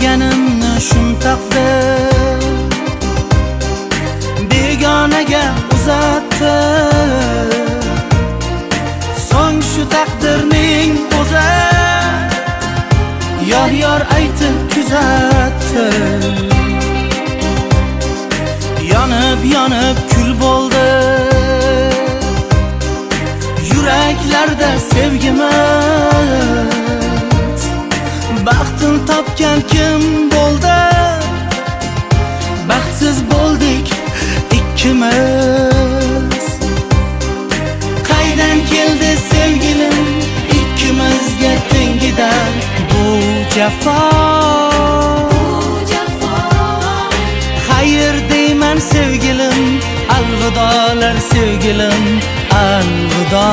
sevganimni shundoqda begonaga uzatdi. So'ng shu taqdirning o'zi yor aytib kuzatdi. Yonib kul bo'ldi yuraklarda sevgimiz. Baxtini topgan kim bo'ldi? Baxtsiz bo'ldik ikkimiz. Qaydan keldi sevgilim ikkimizga tengidan bu jafo? Xayr deyman sevgilim, alvidolar sevgilim, alvido.